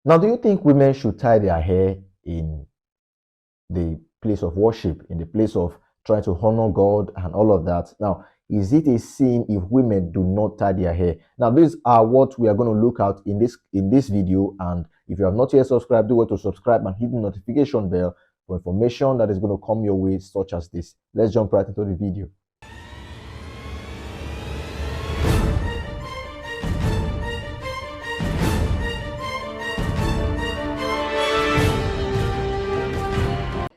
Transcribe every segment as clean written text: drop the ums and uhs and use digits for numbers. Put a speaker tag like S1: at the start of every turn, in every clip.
S1: Now, do you think women should tie their hair in the place of worship, in the place of trying to honor God and all of that? Now, is it a sin if women do not tie their hair? Now, these are what we are going to look at in this video. And if you have not yet subscribed, do well to subscribe and hit the notification bell for information that is going to come your way, such as this. Let's jump right into the video.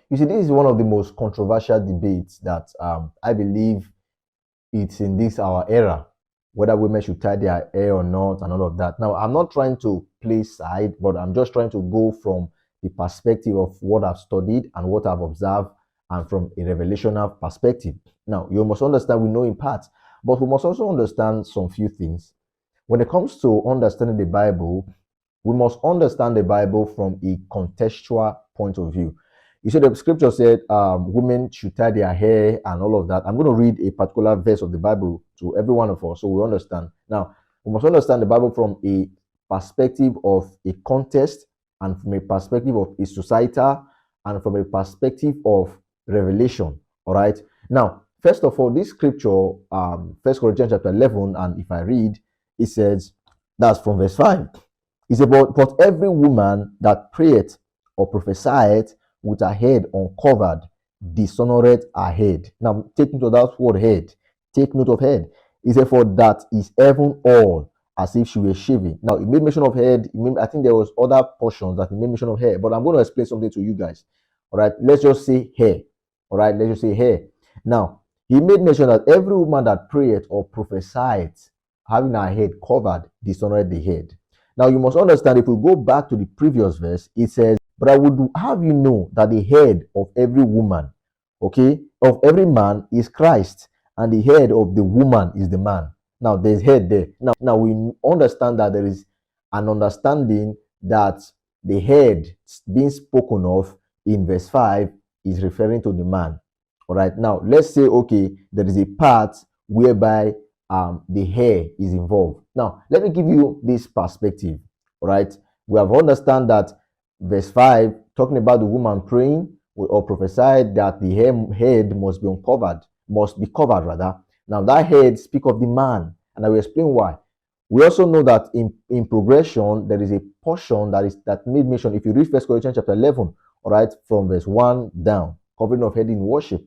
S1: You see, this is one of the most controversial debates that I believe it's in this our era, whether women should tie their hair or not, and all of that. Now, I'm not trying to play side, but I'm just trying to go from the perspective of what I've studied and what I've observed, and from a revelational perspective. Now, you must understand we know in part, but we must also understand some few things. When it comes to understanding the Bible, we must understand the Bible from a contextual point of view. You see, the scripture said women should tie their hair and all of that. I'm going to read a particular verse of the Bible to every one of us so we understand. Now, we must understand the Bible from a perspective of a context, and from a perspective of a societal, and from a perspective of revelation. All right. Now, first of all, this scripture, 1 Corinthians chapter 11, and if I read, it says, that's from verse 5. It's about, but every woman that prayeth or prophesieth with her head uncovered dishonoreth her head. Now, take note of that word head. Take note of head. He said, for that is even all as if she were shaving. Now, it made mention of head. I think there was other portions that it made mention of hair, but I'm going to explain something to you guys. All right, let's just say hair. All right, let's just say hair. Now, he made mention that every woman that prayeth or prophesied having her head covered dishonored the head. Now, you must understand, if we go back to the previous verse, it says, but I would have you know that the head of every woman, okay, of every man is Christ, and the head of the woman is the man. Now, there's head there. Now we understand that there is an understanding that the head being spoken of in verse 5 is referring to the man. All right. Now, let's say, okay, there is a part whereby the hair is involved. Now, let me give you this perspective. All right. We have understand that verse 5, talking about the woman praying or prophesied that the head must be uncovered, must be covered rather. Now, that head speak of the man, and I will explain why. We also know that in progression, there is a portion that made mention. If you read 1 Corinthians chapter 11, all right, from verse 1 down, covering of head in worship.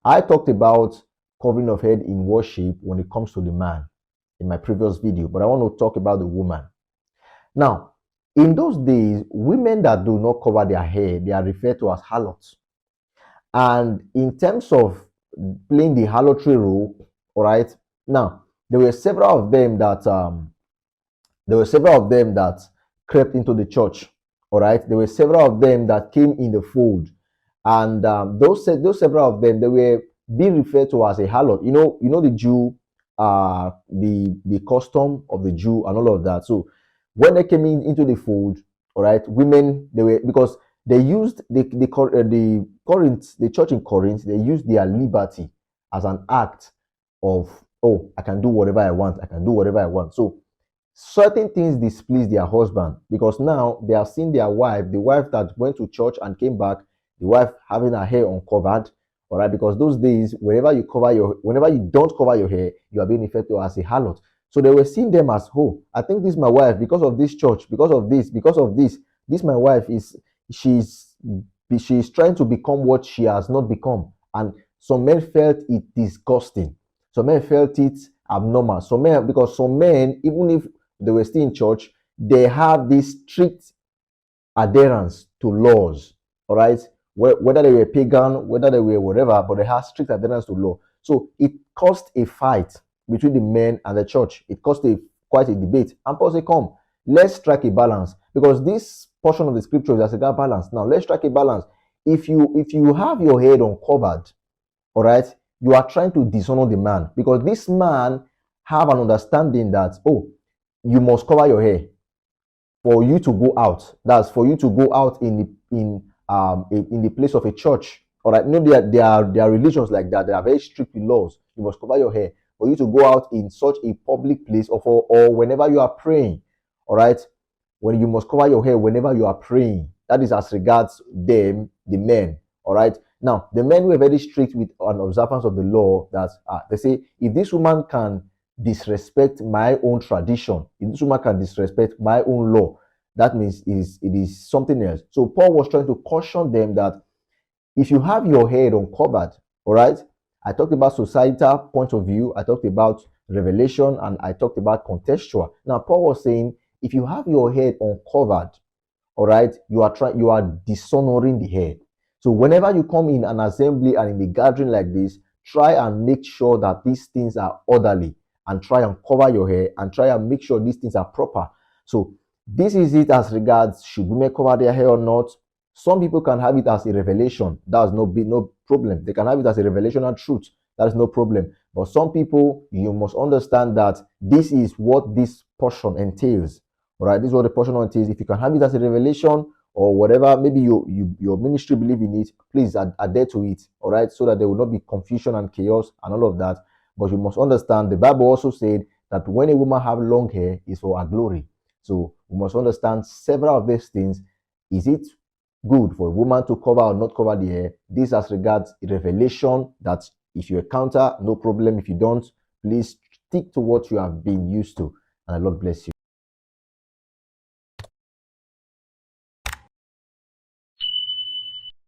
S1: I talked about covering of head in worship when it comes to the man in my previous video, but I want to talk about the woman. Now, in those days, women that do not cover their hair, they are referred to as harlots. And in terms of playing the harlotry role, all right, now there were several of them that crept into the church. All right, there were several of them that came in the fold, and those several of them, they were being referred to as a harlot. You know the Jew, the custom of the Jew and all of that. So when they came into the fold, all right, women, they were, because they used the church in Corinth, they used their liberty as an act of, oh, I can do whatever I want, I can do whatever I want. So certain things displeased their husband, because now they have seen their wife, the wife that went to church and came back, the wife having her hair uncovered. All right, because those days, whenever you don't cover your hair, you are being referred to as a harlot. So they were seeing them as, oh, I think this is my wife because of this church, because of this. This my wife is, she's trying to become what she has not become. And some men felt it disgusting. Some men felt it abnormal. Because some men, even if they were still in church, they have this strict adherence to laws. All right, whether they were pagan, whether they were whatever, but they have strict adherence to law. So it caused a fight between the men and the church. It caused quite a debate. And Paul said, come, let's strike a balance, because this portion of the scripture is a balance. Now let's strike a balance. If you have your head uncovered, all right, you are trying to dishonor the man, because this man have an understanding that, oh, you must cover your hair for you to go out. That's for you to go out in the place of a church. All right, there are religions like that. They are very strict laws. You must cover your hair for you to go out in such a public place, or whenever you are praying. All right, when you must cover your hair whenever you are praying. That is as regards them, the men. All right. Now, the men were very strict with an observance of the law. That they say, if this woman can disrespect my own tradition, if this woman can disrespect my own law, that means it is something else. So Paul was trying to caution them that if you have your head uncovered, all right, I talked about societal point of view, I talked about revelation, and I talked about contextual. Now, Paul was saying, if you have your head uncovered, all right, you are dishonoring the head. So whenever you come in an assembly and in a gathering like this, try and make sure that these things are orderly, and try and cover your hair, and try and make sure these things are proper. So this is it as regards should women cover their hair or not. Some people can have it as a revelation. That's no problem. They can have it as a revelation and truth. That is no problem. But some people, you must understand that this is what this portion entails. All right, this is what the portion entails. If you can have it as a revelation or whatever, maybe your ministry believe in it, please adhere to it. All right, so that there will not be confusion and chaos and all of that. But you must understand the Bible also said that when a woman have long hair, is for her glory. So we must understand several of these things. Is it good for a woman to cover or not cover the hair? This as regards revelation, that if you encounter, no problem. If you don't, please stick to what you have been used to. And the Lord bless you.